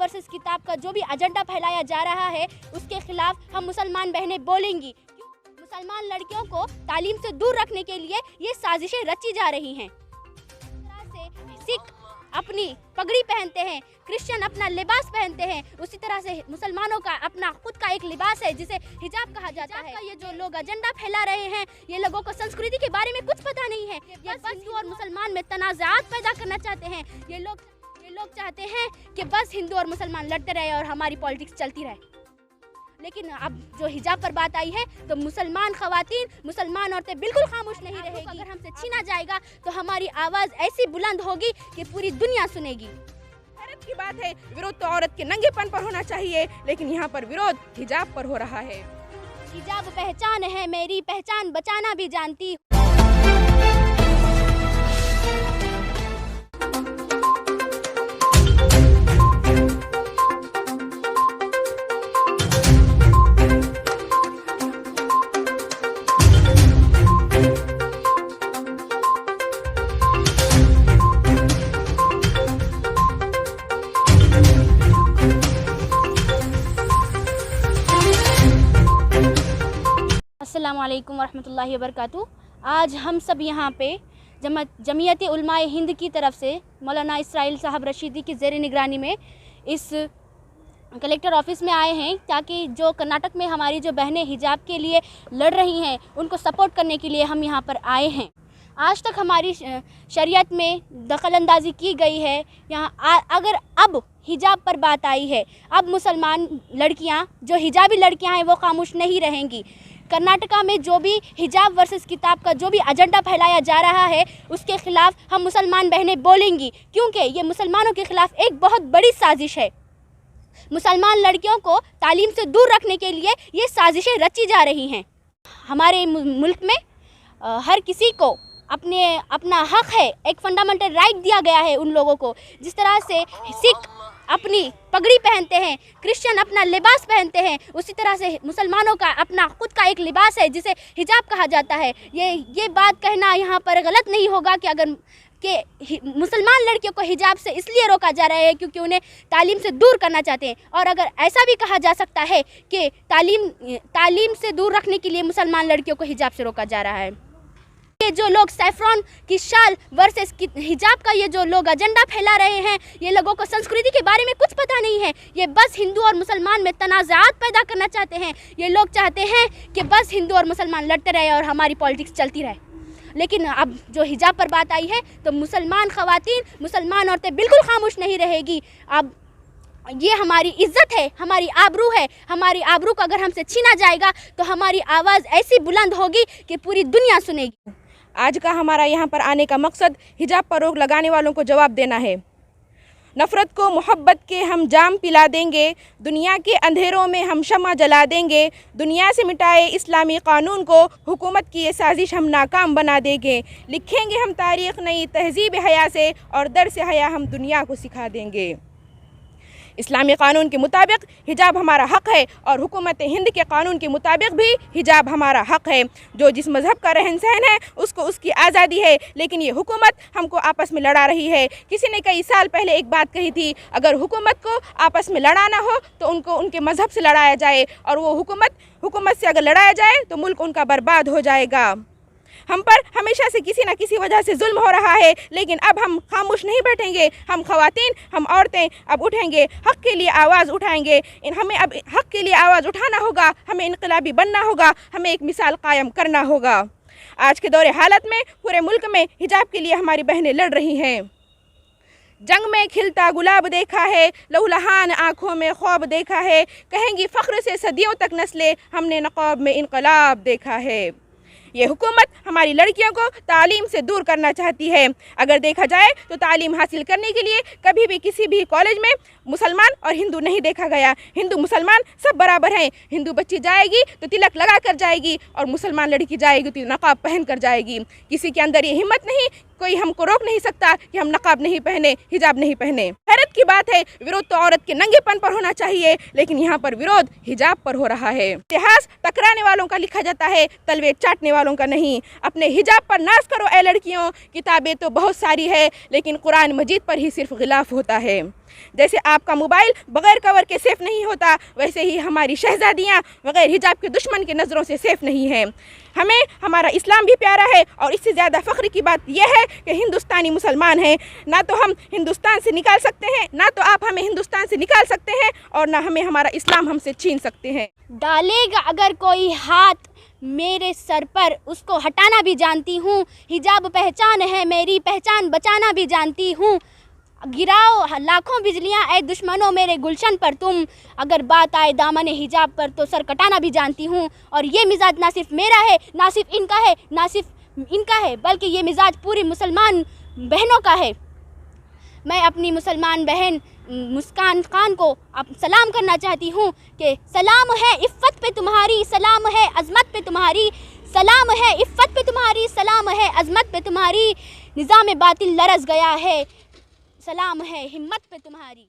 Versus किताब का जो भी एजेंडा फैलाया जा रहा है उसके खिलाफ हम मुसलमान बहनें बोलेंगी। मुसलमान लड़कियों को तालीम से दूर रखने के लिए ये साजिशें रची जा रही हैं। सिख अपनी पगड़ी पहनते हैं, क्रिश्चियन अपना लिबास पहनते हैं, उसी तरह से मुसलमानों का अपना खुद का एक लिबास है जिसे हिजाब कहा जाता है। ये जो लोग एजेंडा फैला रहे हैं, ये लोगों को संस्कृति के बारे में कुछ पता नहीं है। ये बस हिंदू और मुसलमान में तनाज़ात पैदा करना चाहते हैं। ये लोग चाहते हैं कि बस हिंदू और मुसलमान लड़ते रहे और हमारी पॉलिटिक्स चलती रहे। लेकिन अब जो हिजाब पर बात आई है तो मुसलमान ख़वातीन, मुसलमान औरतें बिल्कुल खामोश नहीं रहेगी। अगर हमसे छीना जाएगा तो हमारी आवाज़ ऐसी बुलंद होगी कि पूरी दुनिया सुनेगी। हैरत की बात है, विरोध तो औरत के नंगेपन पर होना चाहिए, लेकिन यहाँ पर विरोध हिजाब पर हो रहा है। हिजाब पहचान है मेरी, पहचान बचाना भी जानती। अस्सलामु अलैकुम वरहमतुल्लाहि वबरकातुहू। आज हम सब यहाँ पे जमीयत उलमाए हिंद की तरफ से मौलाना इसराइल साहब रशीदी की ज़ेर निगरानी में इस कलेक्टर ऑफिस में आए हैं ताकि जो कर्नाटक में हमारी जो बहनें हिजाब के लिए लड़ रही हैं उनको सपोर्ट करने के लिए हम यहाँ पर आए हैं। आज तक हमारी शरीयत में दखलंदाजी की गई है। यहाँ अगर अब हिजाब पर बात आई है, अब मुसलमान लड़कियाँ जो हिजाबी लड़कियाँ हैं वो खामोश नहीं रहेंगी। कर्नाटका में जो भी हिजाब वर्सेस किताब का जो भी एजेंडा फैलाया जा रहा है उसके खिलाफ हम मुसलमान बहनें बोलेंगी, क्योंकि ये मुसलमानों के खिलाफ एक बहुत बड़ी साजिश है। मुसलमान लड़कियों को तालीम से दूर रखने के लिए ये साजिशें रची जा रही हैं। हमारे मुल्क में हर किसी को अपना हक है, एक फंडामेंटल राइट दिया गया है उन लोगों को। जिस तरह से सिख अपनी पगड़ी पहनते हैं, क्रिश्चियन अपना लिबास पहनते हैं, उसी तरह से मुसलमानों का अपना खुद का एक लिबास है जिसे हिजाब कहा जाता है। ये बात कहना यहाँ पर गलत नहीं होगा कि मुसलमान लड़कियों को हिजाब से इसलिए रोका जा रहा है क्योंकि उन्हें तालीम से दूर करना चाहते हैं। और अगर ऐसा भी कहा जा सकता है कि तालीम से दूर रखने के लिए मुसलमान लड़कियों को हिजाब से रोका जा रहा है। ये जो लोग सैफ्रॉन की शाल वर्सेस हिजाब का ये जो लोग एजेंडा फैला रहे हैं, ये लोगों को संस्कृति के बारे में कुछ पता नहीं है। ये बस हिंदू और मुसलमान में तनाज़ात पैदा करना चाहते हैं। ये लोग चाहते हैं कि बस हिंदू और मुसलमान लड़ते रहे और हमारी पॉलिटिक्स चलती रहे। लेकिन अब जो हिजाब पर बात आई है तो मुसलमान ख़वातीन, मुसलमान औरतें बिल्कुल खामोश नहीं रहेगी। अब ये हमारी इज़्ज़त है, हमारी आबरू है। हमारी आबरू को अगर हमसे छीना जाएगा तो हमारी आवाज़ ऐसी बुलंद होगी कि पूरी दुनिया सुनेगी। आज का हमारा यहाँ पर आने का मकसद हिजाब पर रोक लगाने वालों को जवाब देना है। नफ़रत को मोहब्बत के हम जाम पिला देंगे, दुनिया के अंधेरों में हम शमा जला देंगे। दुनिया से मिटाए इस्लामी कानून को, हुकूमत की ये साजिश हम नाकाम बना देंगे। लिखेंगे हम तारीख़ नई तहज़ीब हया से, और दर से हया हम दुनिया को सिखा देंगे। इस्लामी कानून के मुताबिक हिजाब हमारा हक़ है और हुकूमत हिंद के कानून के मुताबिक भी हिजाब हमारा हक़ है। जो जिस मज़हब का रहन सहन है उसको उसकी आज़ादी है, लेकिन ये हुकूमत हमको आपस में लड़ा रही है। किसी ने कई साल पहले एक बात कही थी, अगर हुकूमत को आपस में लड़ाना हो तो उनको उनके मज़हब से लड़ाया जाए, और वो हुकूमत से अगर लड़ाया जाए तो मुल्क उनका बर्बाद हो जाएगा। हम पर हमेशा से किसी न किसी वजह से जुल्म हो रहा है, लेकिन अब हम खामोश नहीं बैठेंगे। हम ख़वातीन, हम औरतें अब उठेंगे, हक़ के लिए आवाज़ उठाएंगे। हमें अब हक़ के लिए आवाज़ उठाना होगा, हमें इनकलाबी बनना होगा, हमें एक मिसाल कायम करना होगा। आज के दौरे हालत में पूरे मुल्क में हिजाब के लिए हमारी बहनें लड़ रही हैं। जंग में खिलता गुलाब देखा है, लहूलहान आँखों में ख्वाब देखा है, कहेंगी फ़ख्र से सदियों तक नस्लें, हमने नक़ाब में इनकलाब देखा है। ये हुकूमत हमारी लड़कियों को तालीम से दूर करना चाहती है। अगर देखा जाए तो तालीम हासिल करने के लिए कभी भी किसी भी कॉलेज में मुसलमान और हिंदू नहीं देखा गया। हिंदू मुसलमान सब बराबर हैं। हिंदू बच्ची जाएगी तो तिलक लगा कर जाएगी, और मुसलमान लड़की जाएगी तो नक़ाब पहन कर जाएगी। किसी के अंदर ये हिम्मत नहीं, कोई हमको रोक नहीं सकता कि हम नक़ाब नहीं पहने, हिजाब नहीं पहने। हैरत की बात है, विरोध तो औरत के नंगेपन पर होना चाहिए, लेकिन यहाँ पर विरोध हिजाब पर हो रहा है। इतिहास टकराने वालों का लिखा जाता है, तलवे चाटने वालों का नहीं। अपने हिजाब पर नाज करो ए लड़कियों, किताबें तो बहुत सारी है लेकिन कुरान मजीद पर ही सिर्फ गिलाफ होता है। جیسے آپ کا موبائل بغیر کور کے سیف نہیں ہوتا، ویسے ہی ہماری شہزادیاں بغیر حجاب کے دشمن کی نظروں سے سیف نہیں ہیں۔ ہمیں ہمارا اسلام بھی پیارا ہے، اور اس سے زیادہ فخر کی بات یہ ہے کہ ہندوستانی مسلمان ہیں۔ نہ تو ہم ہندوستان سے نکال سکتے ہیں، نہ تو آپ ہمیں ہندوستان سے نکال سکتے ہیں، اور نہ ہمیں ہمارا اسلام ہم سے چھین سکتے ہیں۔ ڈالے گا اگر کوئی ہاتھ میرے سر پر، اس کو ہٹانا بھی جانتی ہوں۔ حجاب پہچان ہے میری، پہچان بچانا بھی جانتی ہوں۔ گراؤ لاکھوں بجلیاں اے دشمنوں میرے گلشن پر تم، اگر بات آئے دامن حجاب پر تو سر کٹانا بھی جانتی ہوں۔ اور یہ مزاج نہ صرف میرا ہے، نہ صرف ان کا ہے، بلکہ یہ مزاج پوری مسلمان بہنوں کا ہے۔ میں اپنی مسلمان بہن مسکان خان کو سلام کرنا چاہتی ہوں کہ سلام ہے عفت پہ تمہاری، سلام ہے عظمت پہ تمہاری، سلام ہے عفت پہ تمہاری، سلام ہے عظمت پہ تمہاری، نظام باطل لرز گیا ہے، سلام ہے ہمت پہ تمہاری۔